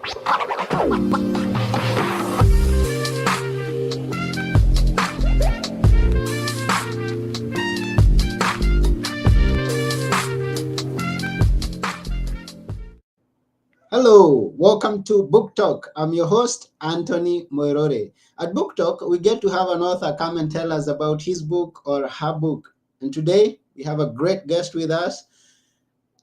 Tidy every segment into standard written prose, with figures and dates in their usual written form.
Hello, welcome to Book Talk. I'm your host, Anthony Moirore. At Book Talk, we get to have an author come and tell us about his book or her book. And today, we have a great guest with us,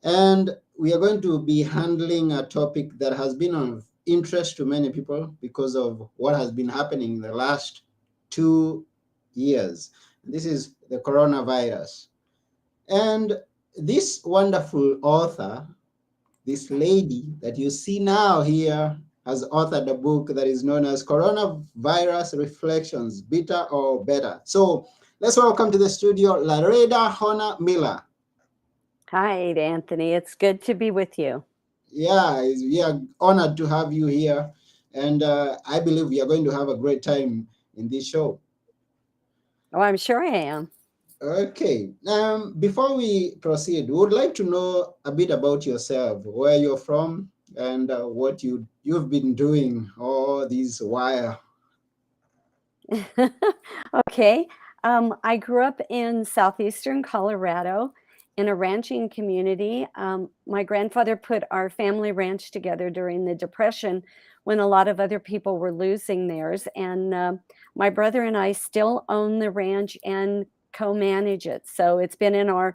and we are going to be handling a topic that has been of interest to many people because of what has been happening in the last 2 years. This is the coronavirus. And this wonderful author, this lady that you see now here, has authored a book that is known as Coronavirus Reflections, Bitter or Better. So let's welcome to the studio Larada Hona Miller. Hi, Anthony. It's good to be with you. Yeah, we are honored to have you here. And I believe we are going to have a great time in this show. Oh, I'm sure I am. Okay. Before we proceed, we would like to know a bit about yourself, where you're from, and what you've been doing all this while. Okay. I grew up in southeastern Colorado in a ranching community. My grandfather put our family ranch together during the Depression when a lot of other people were losing theirs. And my brother and I still own the ranch and co-manage it. So it's been in our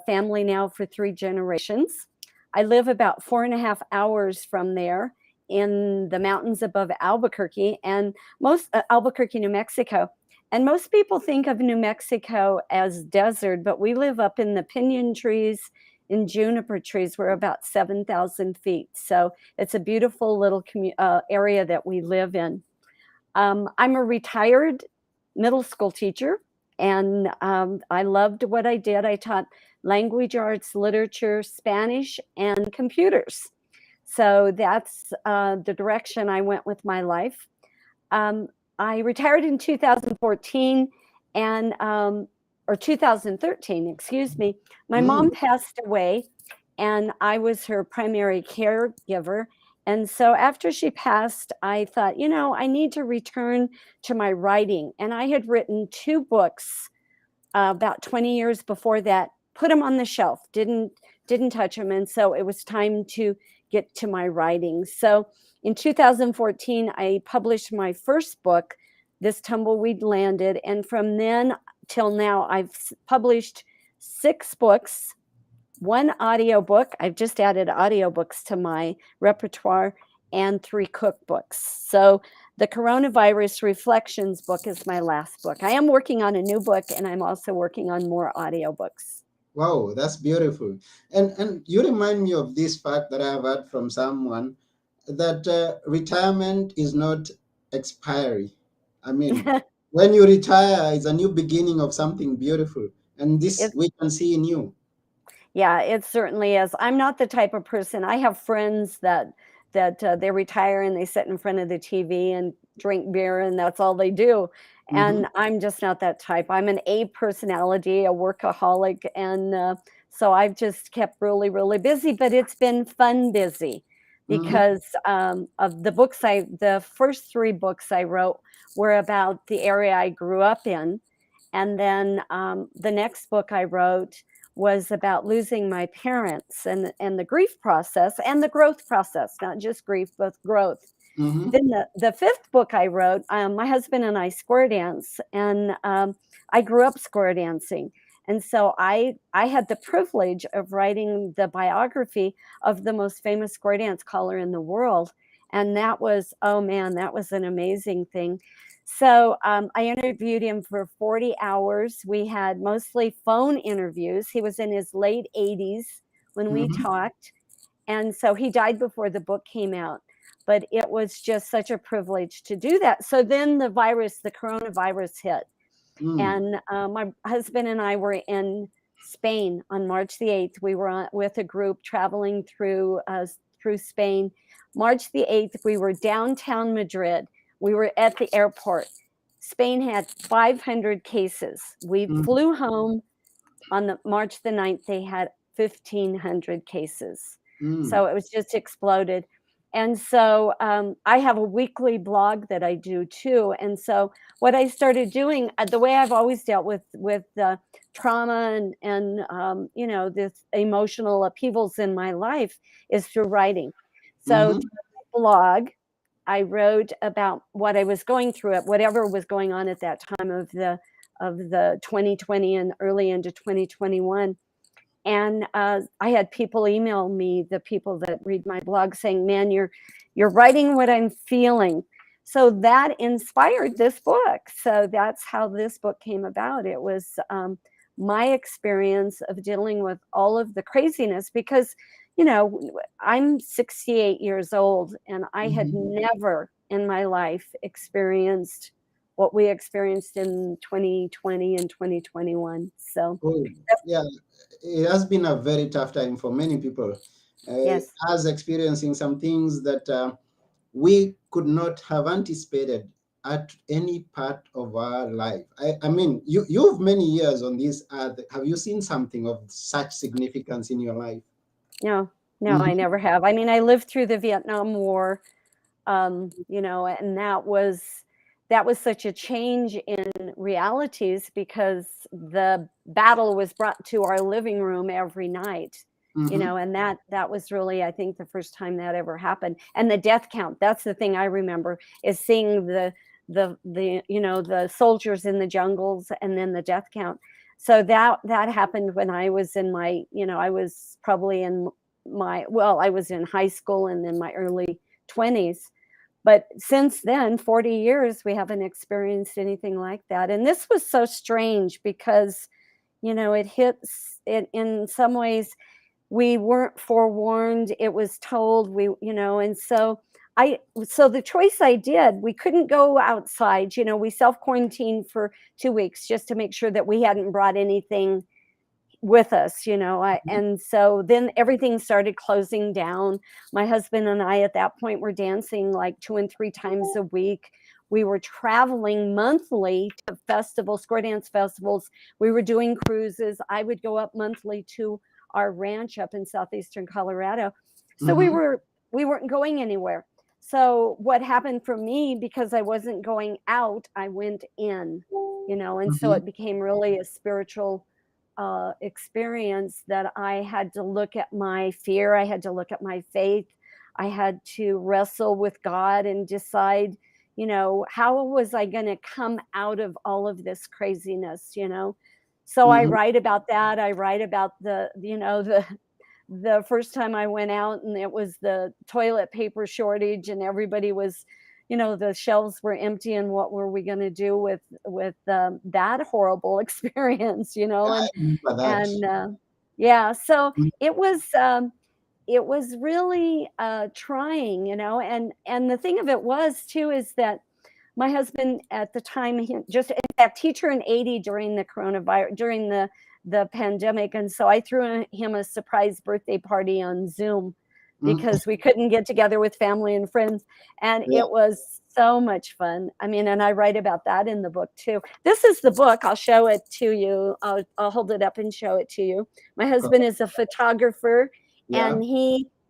family now for 3 generations. I live about 4.5 hours from there in the mountains above Albuquerque and most Albuquerque, New Mexico. And most people think of New Mexico as desert, but we live up in the pinyon trees and juniper trees. We're about 7,000 feet. So it's a beautiful little area that we live in. I'm a retired middle school teacher, and I loved what I did. I taught language arts, literature, Spanish, and computers. So that's the direction I went with my life. I retired in 2014 and or 2013, excuse me. My mom passed away, and I was her primary caregiver. And so after she passed, I thought, I need to return to my writing. And I had written 2 books about 20 years before that, put them on the shelf, didn't touch them. And so it was time to get to my writing. So in 2014, I published my first book, This Tumbleweed Landed. And from then till now, I've published 6 books, 1 audiobook. I've just added audiobooks to my repertoire, and 3 cookbooks. So the Coronavirus Reflections book is my last book. I am working on a new book, and I'm also working on more audiobooks. Wow, that's beautiful. And you remind me of this fact that I have heard from someone that retirement is not expiry. I mean, when you retire, it's a new beginning of something beautiful. And this It, we can see in you. yeah, it certainly is. I'm not the type of person. I have friends that they retire and they sit in front of the TV and drink beer, and that's all they do. Mm-hmm. And I'm just not that type. I'm an A personality, a workaholic, and so I've just kept really, really busy. But it's been fun busy Mm-hmm. because of the first 3 books I wrote were about the area I grew up in, and then the next book I wrote was about losing my parents and the grief process and the growth process, not just grief, but growth. Mm-hmm. Then the 5th book I wrote, my husband and I square dance, and I grew up square dancing. And so I had the privilege of writing the biography of the most famous square dance caller in the world. And that was, oh man, that was an amazing thing. So I interviewed him for 40 hours. We had mostly phone interviews. He was in his late 80s when we Mm-hmm. talked. And so he died before the book came out. But it was just such a privilege to do that. So then the coronavirus hit. Mm. And my husband and I were in Spain on March the 8th. We were with a group traveling through Spain. March the 8th, we were downtown Madrid. We were at the airport. Spain had 500 cases. We Mm. flew home on March the 9th. They had 1,500 cases. Mm. So it was just exploded. And so I have a weekly blog that I do too. And so what I started doing, the way I've always dealt with trauma and you know, this emotional upheavals in my life is through writing. So Mm-hmm. through my blog, I wrote about what I was going through, at whatever was going on at that time of the 2020 and early into 2021. And I had people email me, the people that read my blog, saying, "Man, you're writing what I'm feeling." So that inspired this book. So that's how this book came about. It was my experience of dealing with all of the craziness because, you know, I'm 68 years old and I had Mm-hmm. never in my life experienced what we experienced in 2020 and 2021. So, Oh, yeah, it has been a very tough time for many people. yes. As experiencing some things that we could not have anticipated at any part of our life. I mean, you've many years on this earth. Have you seen something of such significance in your life? No, no, I Mm-hmm. never have. I mean, I lived through the Vietnam War, you know, and that was such a change in realities because the battle was brought to our living room every night, you Mm-hmm. know, and that was really, I think, the first time that ever happened. And the death count, that's the thing I remember, is seeing the you know, the soldiers in the jungles and then the death count. So that happened when I was in my, you know, I was probably in my, well, I was in high school and in my early 20s. But since then, 40 years, we haven't experienced anything like that. And this was so strange because, you know, it hits it in some ways. We weren't forewarned. It was told, we, you know, and so so the choice I did, we couldn't go outside. You know, we self quarantined for 2 weeks just to make sure that we hadn't brought anything with us, you know. And so then everything started closing down. My husband and I at that point were dancing like 2 and 3 times a week. We were traveling monthly to festivals, square dance festivals. We were doing cruises. I would go up monthly to our ranch up in southeastern Colorado. So Mm-hmm. we weren't going anywhere. So what happened for me, because I wasn't going out, I went in, you know, and so Mm-hmm. it became really a spiritual experience that I had to look at my fear, I had to look at my faith, I had to wrestle with God and decide, you know, how was I going to come out of all of this craziness, you know? So I Mm-hmm. write about that. I write about the, you know, the first time I went out and it was the toilet paper shortage and everybody was, you know, the shelves were empty and what were we going to do with that horrible experience, you Yeah, know? I remember that. And yeah, so it was it was really trying, you know. And the thing of it was too is that my husband at the time, he just, in fact, he turned 80 during the coronavirus, during the pandemic. And so I threw him a surprise birthday party on Zoom Mm. because we couldn't get together with family and friends. And Yeah. it was so much fun. I mean, and I write about that in the book too. This is the book. I'll show it to you. I'll hold it up and show it to you. My husband is a photographer Yeah. and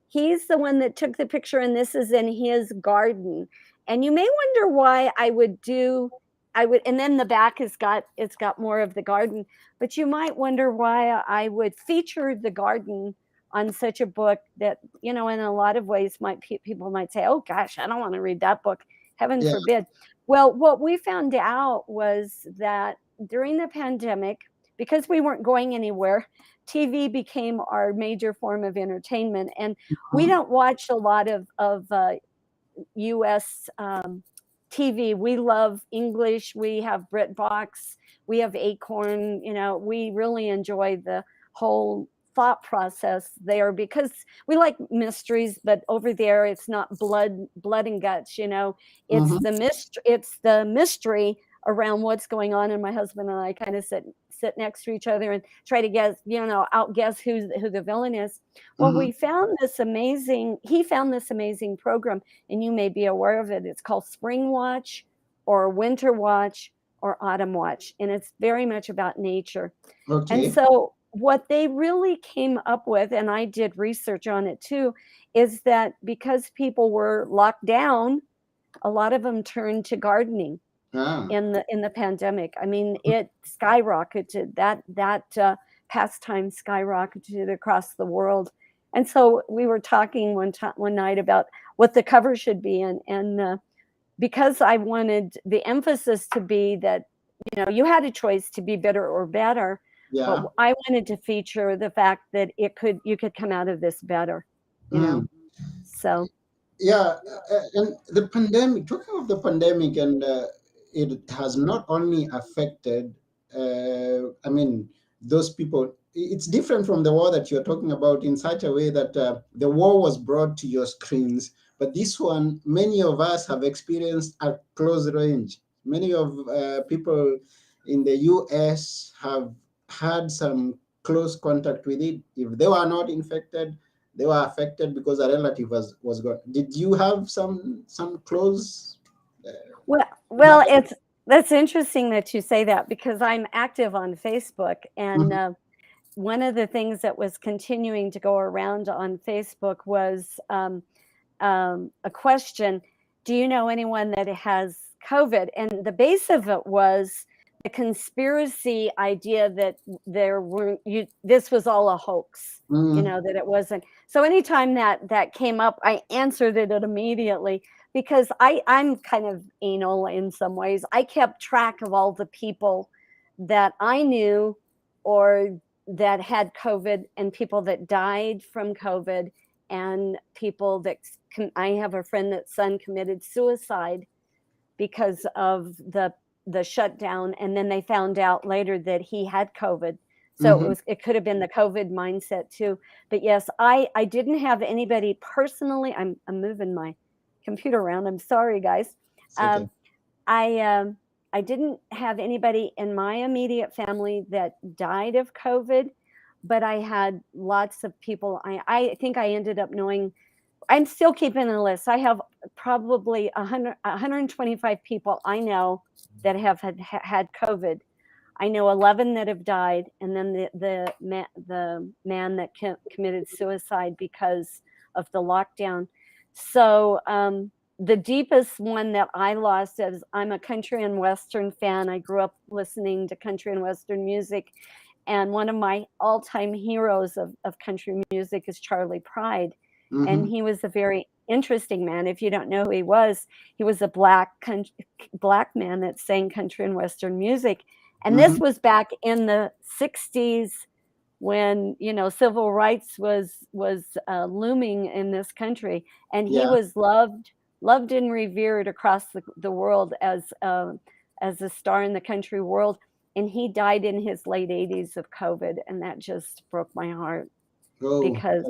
he's the one that took the picture, and this is in his garden. And you may wonder why I would, and then the back has got, it's got more of the garden, but you might wonder why I would feature the garden on such a book that, you know, in a lot of ways might people might say, "Oh gosh, I don't want to read that book." Heaven Yeah. forbid. Well, what we found out was that during the pandemic, because we weren't going anywhere, TV became our major form of entertainment, and we Mhm. don't watch a lot of US TV. We love English. We have BritBox. We have Acorn. You know, we really enjoy the whole thought process there because we like mysteries, but over there it's not blood and guts, you know. Mhm. It's the mystery around what's going on, and my husband and I kind of sit next to each other and try to guess, you know, outguess who the villain is. Well, Mhm. he found this amazing program, and you may be aware of it. It's called Spring Watch or Winter Watch or Autumn Watch, and it's very much about nature. And Okay. so what they really came up with, and I did research on it too, is that because people were locked down, a lot of them turned to gardening Ah, in the pandemic. I mean, it skyrocketed. That pastime skyrocketed across the world. And so we were talking one night about what the cover should be, and because I wanted the emphasis to be that you had a choice to be bitter or better, but yeah. I wanted to feature the fact that you could come out of this better, you know. Mm. So Yeah, and the pandemic, talking of the pandemic, and it has not only affected, I mean, those people, it's different from the war that you're talking about in such a way that the war was brought to your screens, but this one, many of us have experienced at close range. Many of people in the US have had some close contact with it. If they were not infected, they were affected because a relative was gone. Did you have some close? Uh, well, it's that's interesting that you say that because I'm active on Facebook, and Mhm. one of the things that was continuing to go around on Facebook was a question: do you know anyone that has COVID? And the base of it was the conspiracy idea that there weren't you. This was all a hoax. Mm, That it wasn't. So anytime that came up, I answered it immediately because I'm kind of anal in some ways. I kept track of all the people that I knew or that had COVID and people that died from COVID and people that I have a friend that son committed suicide because of the shutdown, and then they found out later that he had COVID. So mhm. it could have been the COVID mindset too. But yes, I didn't have anybody personally. I'm moving my computer around. I'm sorry, guys. It's okay. Um, I um, I didn't have anybody in my immediate family that died of COVID, but I had lots of people. I think I ended up knowing. I'm still keeping a list. I have probably 125 people I know that have had COVID. I know 11 that have died, and then the man that committed suicide because of the lockdown. So the deepest one that I lost is I'm a country and western fan. I grew up listening to country and western music, and one of my all-time heroes of country music is Charlie Pride, and Mhm. he was a very interesting man. If you don't know who he was a black man that sang country and western music, and this Mhm. was back in the 60s when civil rights was looming in this country, and he Yeah. was loved and revered across the world as a star in the country world. And he died in his late 80s of COVID, and that just broke my heart Oh, because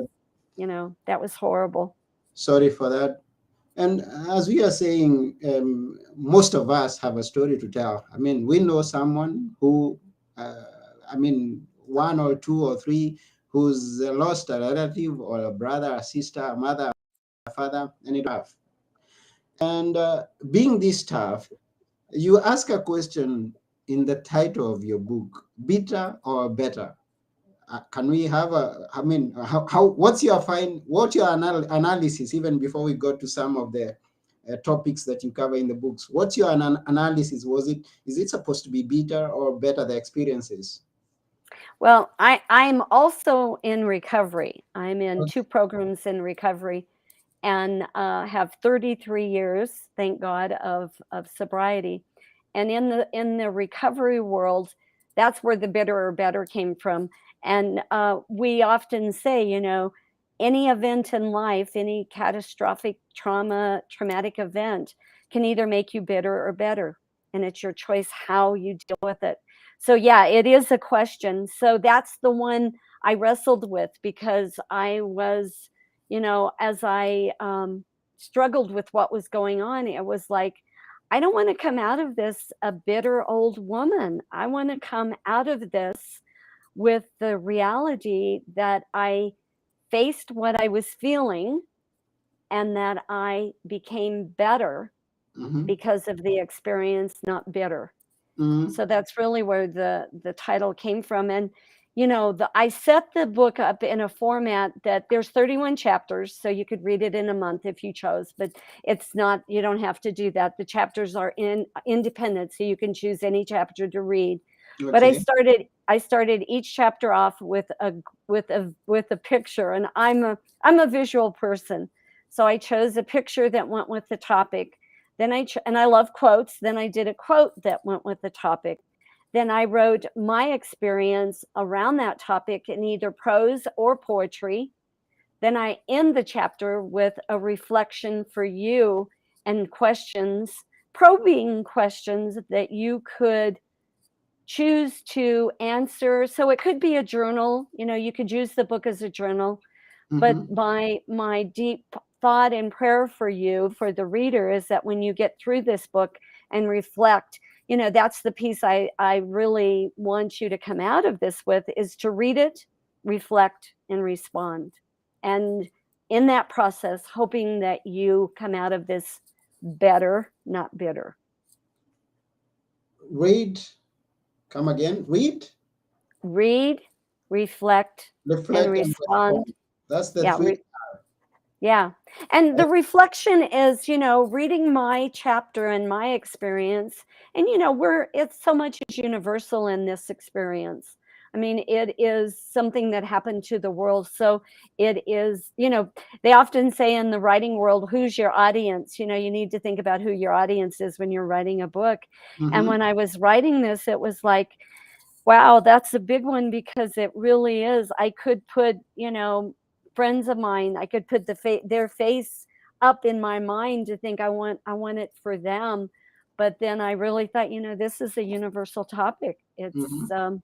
that was horrible. sorry for that. And as we are saying, most of us have a story to tell. I mean, we know someone who, uh, I mean, one or two or three who's lost a relative or a brother, a sister, a mother, a father, and it have. And being this tough, you ask a question in the title of your book: bitter or better? Can we have a? I mean, what's your analysis? Even before we go to some of the topics that you cover in the books, what's your analysis? Is it supposed to be bitter or better? The experiences. Well, I'm also in recovery. I'm in Okay. two programs in recovery, and have 33 years, thank God, of sobriety. And in the recovery world, that's where the bitter or better came from. And we often say, any event in life, any catastrophic traumatic event, can either make you bitter or better, and it's your choice how you deal with it. So yeah, it is a question. So that's the one I wrestled with because I was as I struggled with what was going on, it was like, I don't want to come out of this a bitter old woman. I want to come out of this with the reality that I faced what I was feeling and that I became better Mm-hmm. because of the experience, not bitter. Mm-hmm. So that's really where the title came from. And I set the book up in a format that there's 31 chapters, so you could read it in a month if you chose, but it's not, you don't have to do that. The chapters are independent, so you can choose any chapter to read. But I Okay. started each chapter off with a picture, and I'm a visual person. So I chose a picture that went with the topic. And I love quotes. Then I did a quote that went with the topic. Then I wrote my experience around that topic in either prose or poetry. Then I end the chapter with a reflection for you and questions, probing questions that you could choose to answer. So it could be a journal, you could use the book as a journal, but Mm-hmm. my deep thought and prayer for you, for the reader, is that when you get through this book and reflect, that's the piece I really want you to come out of this with, is to read it, reflect, and respond. And in that process, hoping that you come out of this better, not bitter. Read, come again. Read, Read, reflect, and reflect, and respond. respond. That's the Yeah, three. yeah. And the reflection is, reading my chapter and my experience. And, it's so much is universal in this experience. I mean, it is something that happened to the world. So it is, they often say in the writing world, who's your audience? You need to think about who your audience is when you're writing a book. And Mm-hmm. when I was writing this, it was like, wow, that's a big one, because it really is. I could put, friends of mine, I could put their face up in my mind to think I want it for them. But then I really thought, this is a universal topic. Mm-hmm.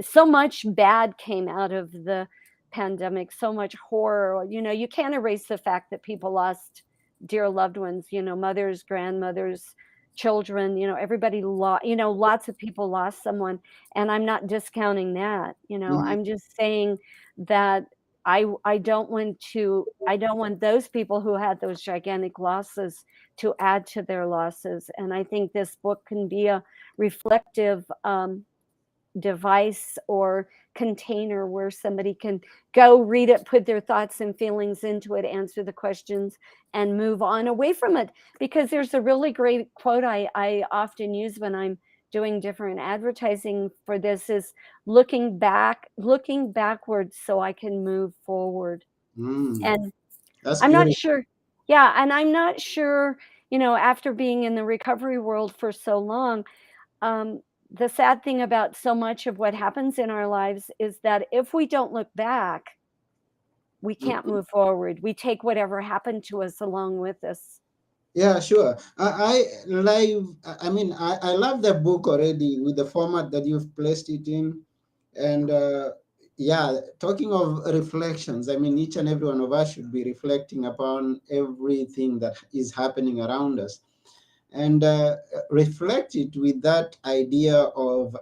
So much bad came out of the pandemic, so much horror. You can't erase the fact that people lost dear loved ones, mothers, grandmothers, children, everybody lost, lots of people lost someone. And I'm not discounting that. Mm-hmm. I'm just saying that I don't want those people who had those gigantic losses to add to their losses. And I think this book can be a reflective device or container where somebody can go read it, put their thoughts and feelings into it, answer the questions, and move on away from it. Because there's a really great quote I often use when I'm doing different advertising for this, is looking backwards so I can move forward. Mm. And That's I'm not beautiful. sure. Yeah, and I'm not sure, after being in the recovery world for so long, um, the sad thing about so much of what happens in our lives is that if we don't look back, we can't Mhm. move forward. We take whatever happened to us along with us. Yeah, sure. I love the book already with the format that you've placed it in. And yeah, talking of reflections, I mean, each and every one of us should be reflecting upon everything that is happening around us, and reflect it with that idea of,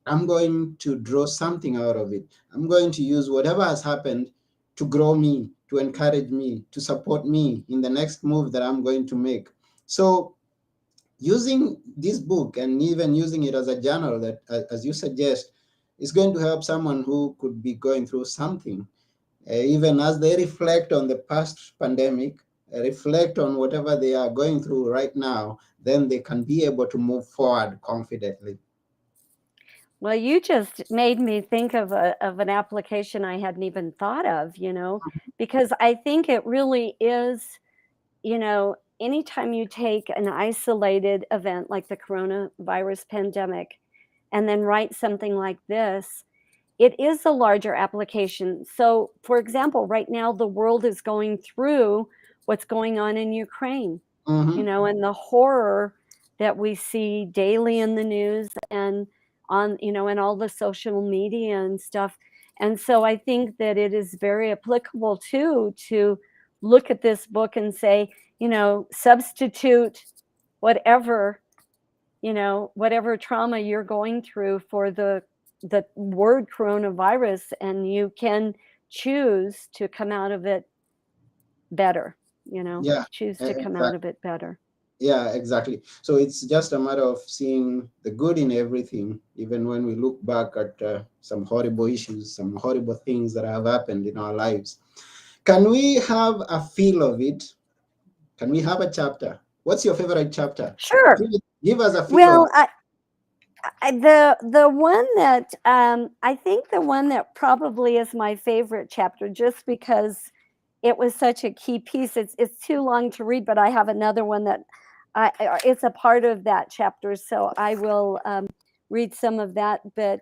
I'm going to draw something out of it. I'm going to use whatever has happened to grow me, to encourage me, to support me in the next move that I'm going to make. So, using this book and even using it as a journal, that, as you suggest, is going to help someone who could be going through something, even as they reflect on the past pandemic, reflect on whatever they are going through right now, then they can be able to move forward confidently. Well, you just made me think of an application I hadn't even thought of, because I think it really is, anytime you take an isolated event like the coronavirus pandemic and then write something like this, it is a larger application. So, for example, right now the world is going through what's going on in Ukraine, Mm-hmm. and the horror that we see daily in the news and and all the social media and stuff. And so I think that it is very applicable too to look at this book and say, substitute whatever, whatever trauma you're going through for the word coronavirus, and you can choose to come out of it better, Yeah, choose to come out exactly. of it better. Yeah, exactly. So it's just a matter of seeing the good in everything, even when we look back at some horrible issues, some horrible things that have happened in our lives. Can we have a feel of it? Can we have a chapter? What's your favorite chapter? Sure. Give us a feel of Well, it. the one that I think the one that probably is my favorite chapter, just because it was such a key piece. It's too long to read, but I have another one that it's a part of that chapter, so I will read some of that. But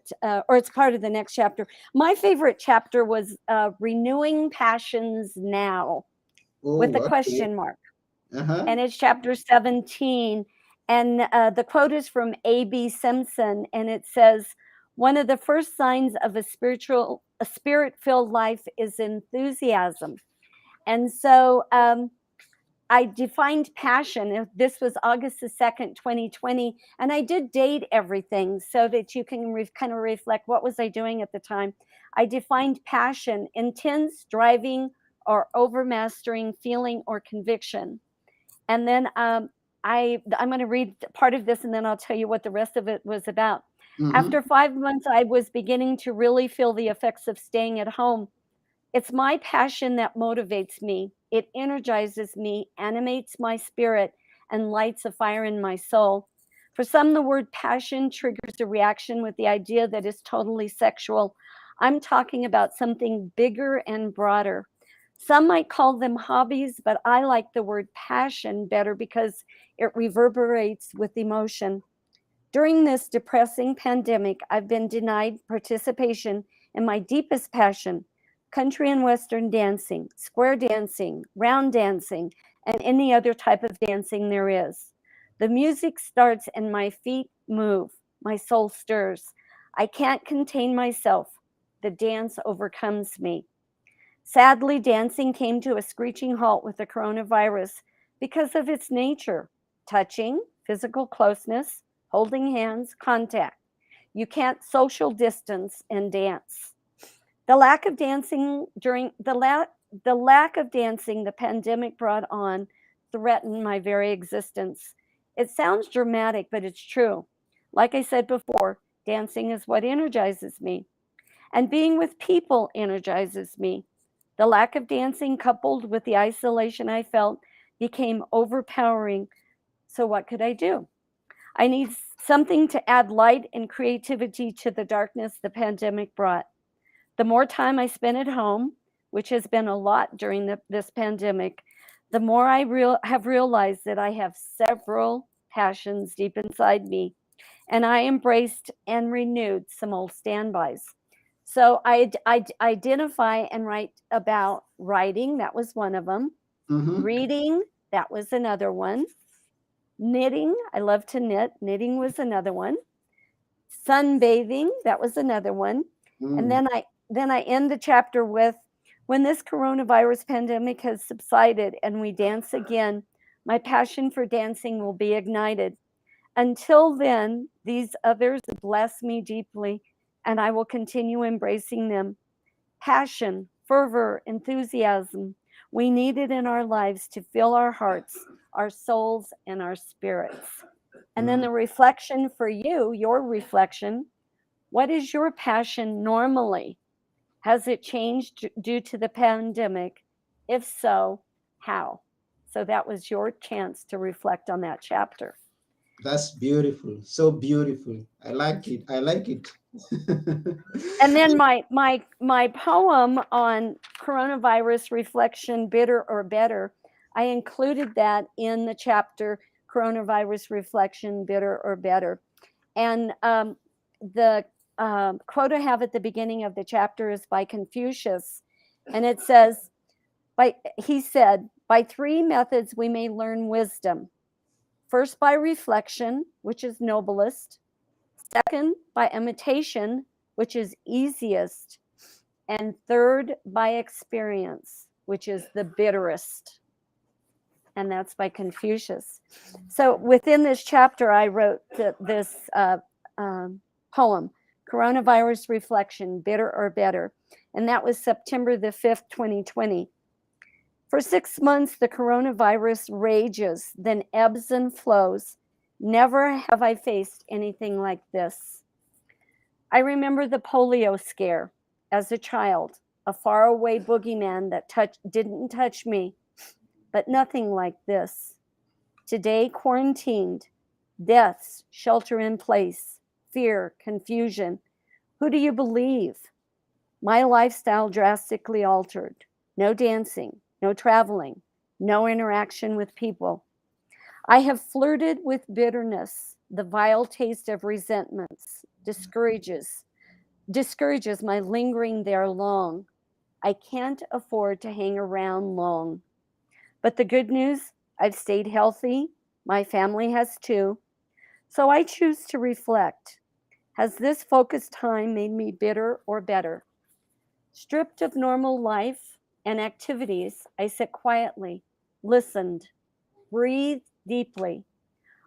or it's part of the next chapter. My favorite chapter was renewing passions now with a Oh, okay. question mark, Uh-huh. and it's chapter 17. And the quote is from A.B. Simpson, and it says, "One of the first signs of a spirit-filled life is enthusiasm." And so I defined passion. This was August the 2nd, 2020. And I did date everything so that you can kind of reflect, what was I doing at the time? I defined passion: intense, driving, or overmastering feeling or conviction. And then I'm going to read part of this, and then I'll tell you what the rest of it was about. Mm-hmm. After 5 months, I was beginning to really feel the effects of staying at home. It's my passion that motivates me. It energizes me, animates my spirit, and lights a fire in my soul. For some, the word passion triggers a reaction with the idea that is totally sexual. I'm talking about something bigger and broader. Some might call them hobbies, but I like the word passion better because it reverberates with emotion. During this depressing pandemic, I've been denied participation in my deepest passion: country and western dancing, square dancing, round dancing, and any other type of dancing there is. The music starts and my feet move, my soul stirs. I can't contain myself. The dance overcomes me. Sadly, dancing came to a screeching halt with the coronavirus because of its nature: touching, physical closeness, holding hands, contact. You can't social distance and dance. The lack of dancing during the lack of dancing the pandemic brought on threatened my very existence. It sounds dramatic, but it's true. Like I said before, dancing is what energizes me, and being with people energizes me. The lack of dancing, coupled with the isolation I felt, became overpowering. So, what could I do? I need something to add light and creativity to the darkness the pandemic brought. The more time I spent at home, which has been a lot during this pandemic, the more have realized that I have several passions deep inside me, and I embraced and renewed some old standbys. So I identify and write about writing. That was one of them. Mm-hmm. Reading. That was another one. Knitting. I love to knit. Knitting was another one. Sunbathing. That was another one. And Mm. then I end the chapter with, when this coronavirus pandemic has subsided and we dance again, my passion for dancing will be ignited. Until then, these others bless me deeply, and I will continue embracing them. Passion, fervor, enthusiasm. We need it in our lives to fill our hearts, our souls, and our spirits. And then Mm. the reflection for you, your reflection: what is your passion normally? Has it changed due to the pandemic? If so, how? So that was your chance to reflect on that chapter. That's beautiful. So beautiful. I like it. I like it. And then my poem on coronavirus reflection, bitter or better, I included that in the chapter coronavirus reflection, bitter or better. And the quote I have at the beginning of the chapter is by Confucius, and it says, by he said, by three methods we may learn wisdom: first by reflection, which is noblest; second, by imitation, which is easiest; and third, by experience, which is the bitterest. And that's by Confucius. So within this chapter, I wrote this poem, Coronavirus Reflection, Bitter or Better. And that was September the 5th, 2020. For 6 months, the coronavirus rages, then ebbs and flows. Never have I faced anything like this. I remember the polio scare as a child, a faraway boogeyman that didn't touch me, but nothing like this. Today, quarantined, deaths, shelter in place, fear, confusion. Who do you believe? My lifestyle drastically altered. No dancing, no traveling, no interaction with people. I have flirted with bitterness. The vile taste of resentments discourages my lingering there long. I can't afford to hang around long. But the good news, I've stayed healthy. My family has too. So I choose to reflect. Has this focused time made me bitter or better? Stripped of normal life and activities, I sat quietly, listened, breathed deeply.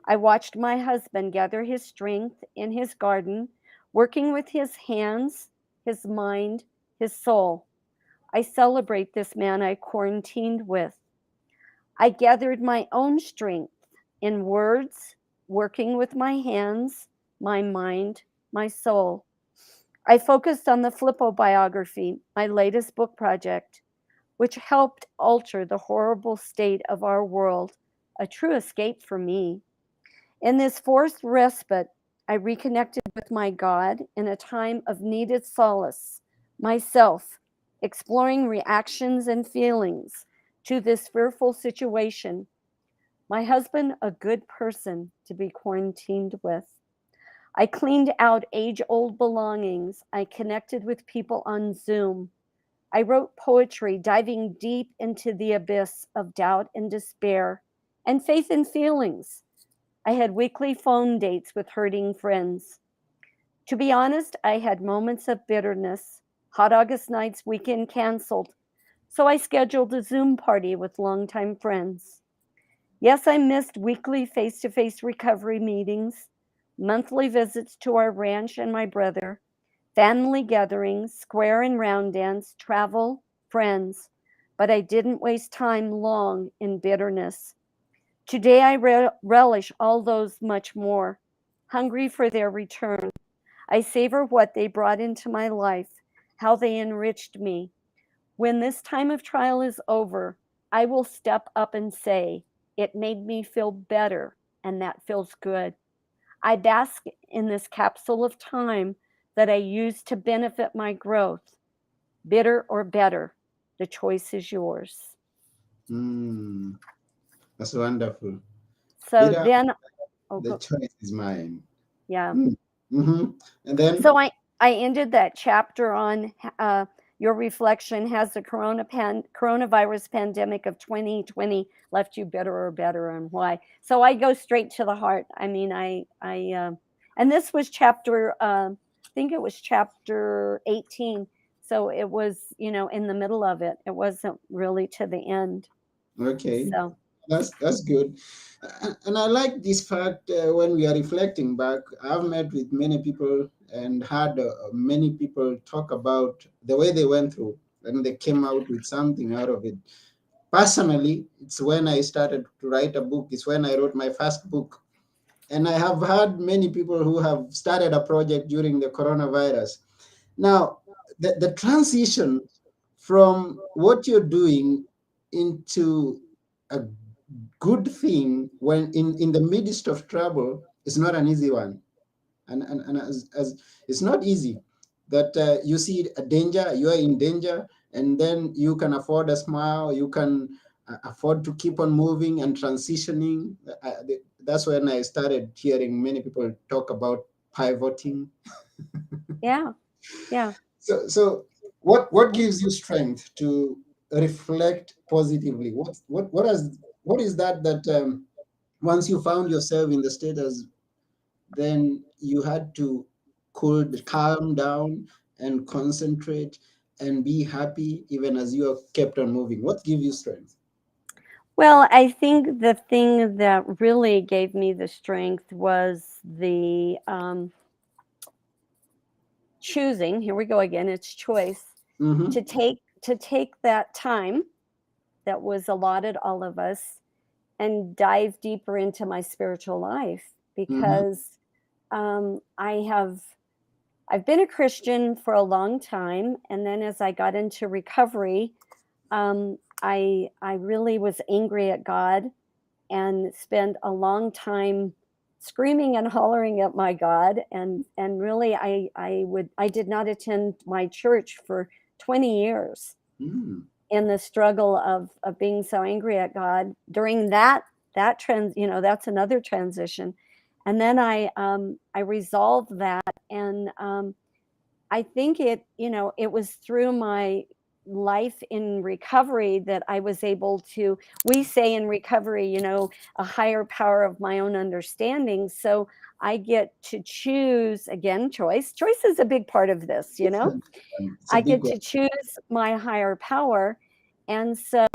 I watched my husband gather his strength in his garden, working with his hands, his mind, his soul. I celebrate this man I quarantined with. I gathered my own strength in words, working with my hands, my mind, my soul. I focused on the Flippo biography, my latest book project, which helped alter the horrible state of our world, a true escape for me. In this forced respite, I reconnected with my God in a time of needed solace, myself, exploring reactions and feelings to this fearful situation. My husband, a good person to be quarantined with. I cleaned out age old belongings. I connected with people on Zoom. I wrote poetry, diving deep into the abyss of doubt and despair and faith and feelings. I had weekly phone dates with hurting friends. To be honest, I had moments of bitterness. Hot August nights, weekend canceled. So I scheduled a Zoom party with longtime friends. Yes, I missed weekly face to face recovery meetings, monthly visits to our ranch and my brother, family gatherings, square and round dance, travel, friends. But I didn't waste time long in bitterness. Today I relish all those much more, hungry for their return. I savor what they brought into my life, how they enriched me. When this time of trial is over, I will step up and say, it made me feel better, and that feels good. I bask in this capsule of time that I use to benefit my growth. Bitter or better, the choice is yours. Mm, that's wonderful. So Peter, then, oh, the choice is mine. yeah. Mm. Mm-hmm. And then, So I ended that chapter on your reflection. Has the coronavirus pandemic of 2020 left you bitter or better, and why? So I go straight to the heart. I mean, and this was chapter. I think it was chapter 18. So it was, in the middle of it. It wasn't really to the end. okay, So that's good. And I like this fact when we are reflecting back. I've met with many people and had many people talk about the way they went through and they came out with something out of it. Personally, it's when I started to write a book. It's when I wrote my first book. And I have had many people who have started a project during the coronavirus. Now, the transition from what you're doing into a good thing when in the midst of trouble is not an easy one. And as it's not easy that you see a danger, you are in danger, and then you can afford a smile, you can afford to keep on moving and transitioning. That's when I started hearing many people talk about pivoting. yeah, yeah. So what gives you strength to reflect positively? What is that once you found yourself in the status, then you had to calm down and concentrate and be happy even as you have kept on moving. What gives you strength? Well, I think the thing that really gave me the strength was the choosing. Here we go again. It's choice Mm-hmm. to take that time that was allotted all of us and dive deeper into my spiritual life Mm-hmm. because I've been a Christian for a long time, and then as I got into recovery, I really was angry at God and spent a long time screaming and hollering at my God, and really I did not attend my church for 20 years Mm. in the struggle of being so angry at God during that's another transition. And then I resolved that, and I think it was through my life in recovery that I was able to, we say in recovery, a higher power of my own understanding. So I get to choose, again, choice. Choice is a big part of this, It's a big one. It's a I big get one. to choose my higher power. And so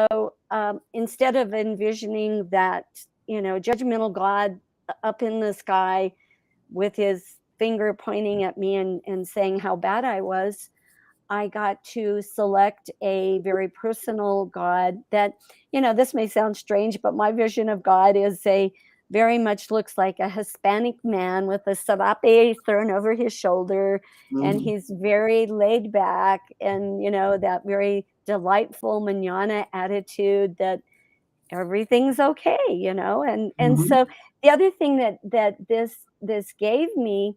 instead of envisioning that, judgmental God up in the sky with his finger pointing at me and saying how bad I was, I got to select a very personal God that, this may sound strange, but my vision of God is a very much looks like a Hispanic man with a serape thrown over his shoulder. And Mm-hmm. he's very laid back and, that very delightful manana attitude that everything's okay, and Mm-hmm. so the other thing that this gave me,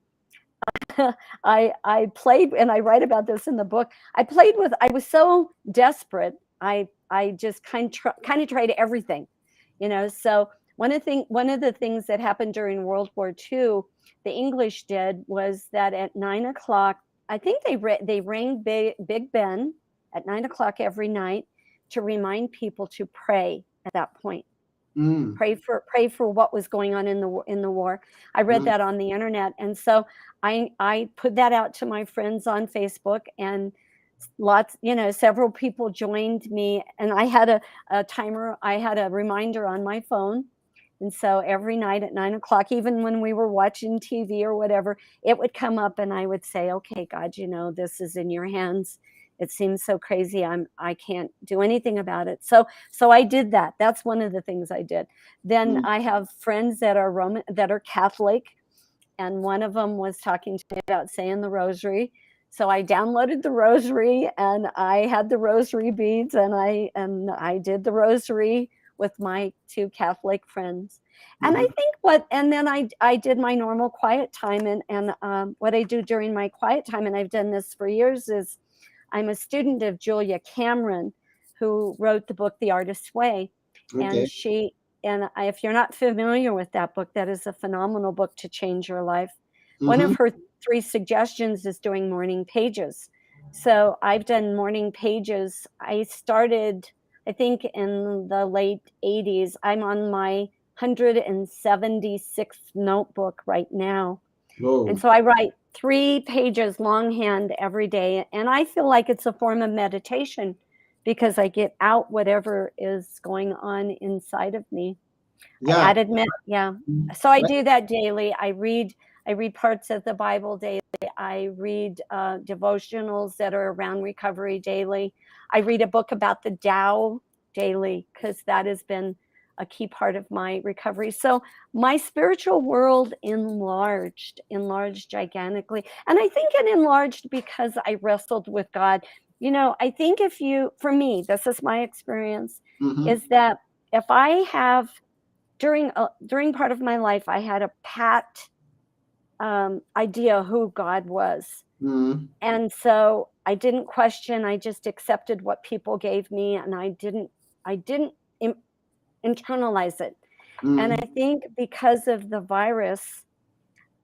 I played, and I write about this in the book. I was so desperate. I just kind of tried everything, so one of the things that happened during World War II, the English did, was that at 9 o'clock, I think they rang Big Ben at 9 o'clock every night to remind people to pray at that point. Mm. Pray for what was going on in the war. I read Mm. that on the internet, and so I put that out to my friends on Facebook, and several people joined me, and I had a timer. I had a reminder on my phone, and so every night at 9 o'clock, even when we were watching TV or whatever, it would come up, and I would say, "Okay, God, this is in your hands. It seems so crazy. I can't do anything about it." So I did that. That's one of the things I did. Then Mm. I have friends that are that are Catholic, and one of them was talking to me about saying the rosary. So I downloaded the rosary, and I had the rosary beads, and I did the rosary with my two Catholic friends. And I Mm-hmm. think and then I did my normal quiet time, and what I do during my quiet time, and I've done this for years, is I'm a student of Julia Cameron, who wrote the book The Artist's Way. And Okay. if you're not familiar with that book, that is a phenomenal book to change your life. One Mm-hmm. of her three suggestions is doing morning pages. So I've done morning pages. I started, I think, in the late 80s. I'm on my 176th notebook right now. And Oh, so I write 3 pages longhand every day. And I feel like it's a form of meditation because I get out whatever is going on inside of me. I yeah. added, yeah. Mm. So I Right. do that daily. I read parts of the Bible daily. I read devotionals that are around recovery daily. I read a book about the Tao daily because that has been a key part of my recovery. So my spiritual world enlarged gigantically. And I think it enlarged because I wrestled with God. I think for me, this is my experience, Mm-hmm. is that if I have during part of my life, I had a pat idea who God was. Mm-hmm. And so I didn't question, I just accepted what people gave me, and I didn't internalize it. And Mm-hmm. I think because of the virus,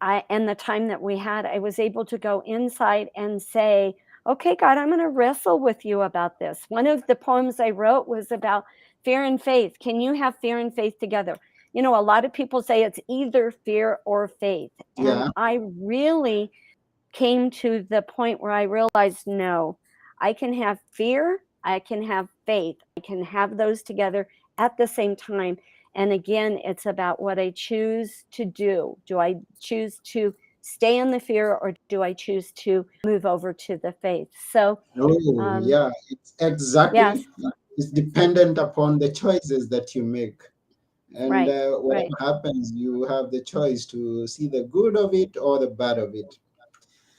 and the time that we had, I was able to go inside and say, "Okay, God, I'm going to wrestle with you about this." One of the poems I wrote was about fear and faith. Can you have fear and faith together? A lot of people say it's either fear or faith. And Yeah. I really came to the point where I realized, no, I can have fear, I can have faith, I can have those together at the same time. And again, it's about what I choose to do. Do I choose to stay in the fear, or do I choose to move over to the faith? So, Oh, um, yeah. It's exactly yes, It's dependent upon the choices that you make. And Right, whatever right. happens, you have the choice to see the good of it or the bad of it.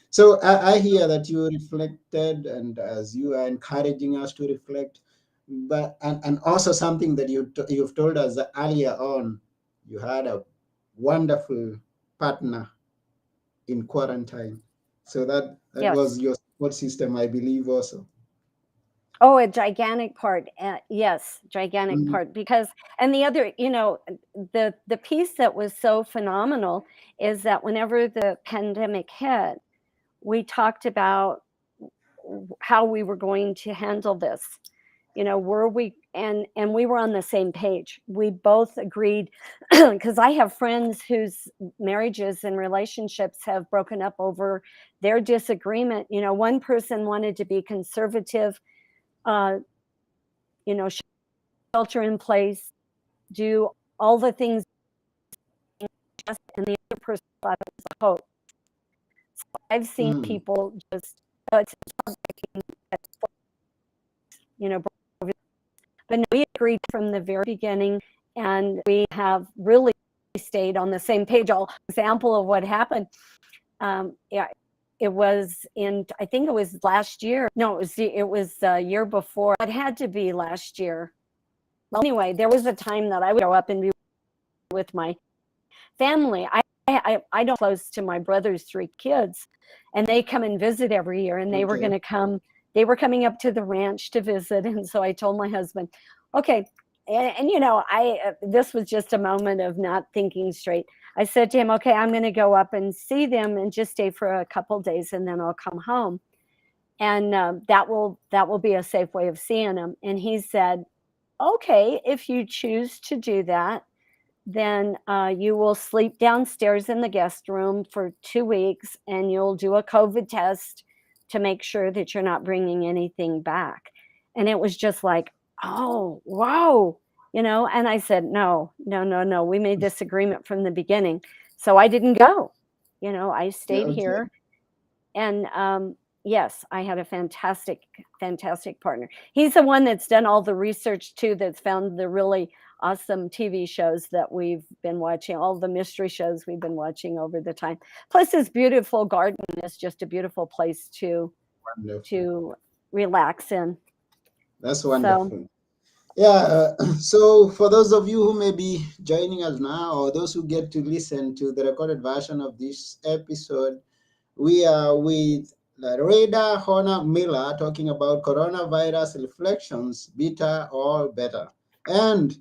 So I hear that you reflected, and as you are encouraging us to reflect, but and also something that you've told us that earlier on, you had a wonderful partner in quarantine. So that was Yes. your support system, I believe, also. Oh, a gigantic part. Yes, gigantic Mm, part. Because, and the other, the piece that was so phenomenal is that whenever the pandemic hit, we talked about how we were going to handle this. Were we, and we were on the same page. We both agreed, because I have friends whose marriages and relationships have broken up over their disagreement. One person wanted to be conservative, uh, shelter in place, do all the things, and the other person thought it was a hoax. So I've seen mm, people just, it's you know, but no, we agreed from the very beginning, and we have really stayed on the same page. All example of what happened. Yeah, it was in, I think it was last year. No, it was the year before. It had to be last year. Well, anyway, there was a time that I would go up and be with my family. I don't close to my brother's three kids, and they come and visit every year. And they were okay. going to come. They were coming up to the ranch to visit, and so I told my husband, "Okay." And I this was just a moment of not thinking straight. I said to him, "Okay, I'm going to go up and see them and just stay for a couple days, and then I'll come home, and that will be a safe way of seeing them." And he said, "Okay, if you choose to do that, then you will sleep downstairs in the guest room for 2 weeks, and you'll do a COVID test to make sure that you're not bringing anything back." And it was just like, oh, wow. And I said, no, no, no, no. We made this agreement from the beginning. So I didn't go. I Yeah, stayed okay. here. And yes, I had a fantastic, fantastic partner. He's the one that's done all the research too, that's found the really awesome TV shows that we've been watching, all the mystery shows we've been watching over the time. Plus, his beautiful garden is just a beautiful place to Wonderful. to relax in. That's So wonderful. Yeah, so for those of you who may be joining us now, or those who get to listen to the recorded version of this episode, we are with Larada Honor Miller talking about coronavirus reflections, bitter or better. And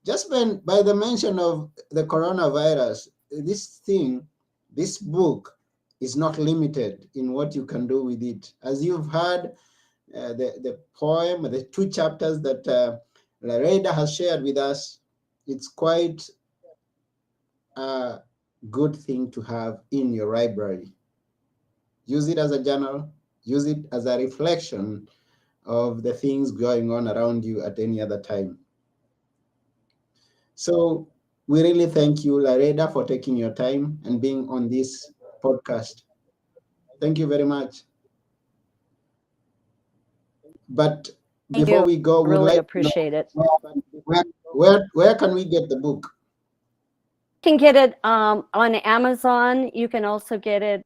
just when by the mention of the coronavirus, this book is not limited in what you can do with it. As you've heard, the poem, the two chapters that Lareda has shared with us, it's quite a good thing to have in your library. Use it as a journal, use it as a reflection of the things going on around you at any other time. So we really thank you, Lareda, for taking your time and being on this podcast. Thank you very much. But thank before you. we go, I we'd really like to know appreciate it. where can we get the book? You can get it on Amazon. You can also get it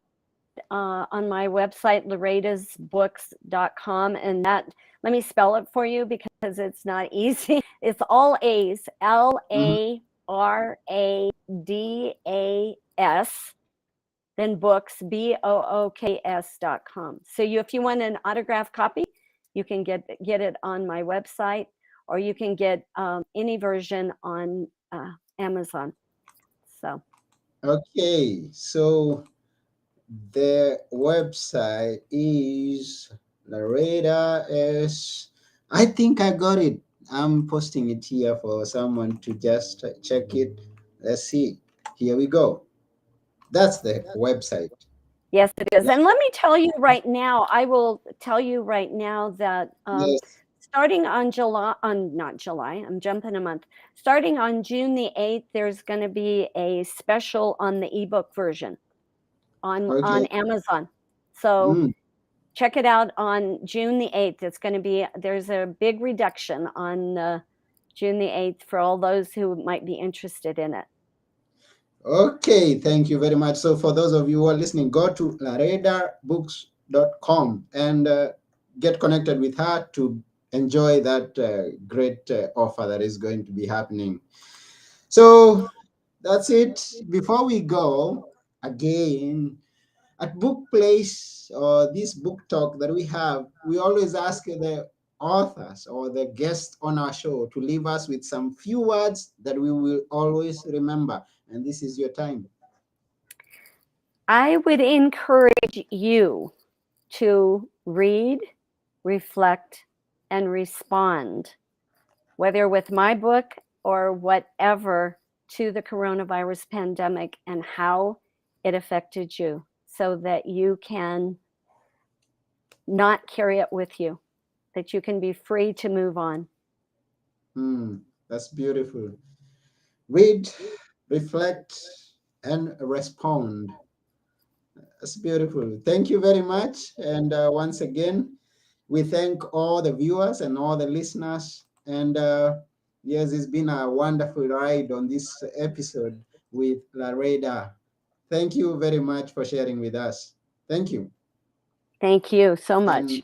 on my website, laredasbooks.com. And that, let me spell it for you because it's not easy. It's all A's, Mhm. LARADAS, then books, BOOKS.com. So if you want an autographed copy, you can get it on my website, or you can get any version on Amazon. So Okay, so the website is Lareda S. I think I got it. I'm posting it here for someone to just check it. Let's see. Here we go. That's the website. yes, it is. And let me tell you right now, I will tell you right now that Yes. starting on July, on not July, I'm jumping a month. Starting on June the 8th, there's going to be a special on the ebook version on Okay. Amazon. So Mm. check it out on June the 8th. There's a big reduction on June the 8th for all those who might be interested in it. Okay, thank you very much. So, for those of you who are listening, go to laredabooks.com and get connected with her to enjoy that great offer that is going to be happening. So, that's it. Before we go, again, at Book Place or this book talk that we have, we always ask the authors or the guests on our show to leave us with some few words that we will always remember. And this is your time. I would encourage you to read, reflect, and respond, whether with my book or whatever, to the coronavirus pandemic and how it affected you, so that you can not carry it with you, that you can be free to move on. That's beautiful. Read, reflect, and respond. That's beautiful. Thank you very much. And once again, we thank all the viewers and all the listeners. And yes, it's been a wonderful ride on this episode with Larada. Thank you very much for sharing with us. Thank you. Thank you so much.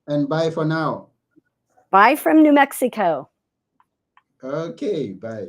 And and bye for now. Bye from New Mexico. Okay, bye.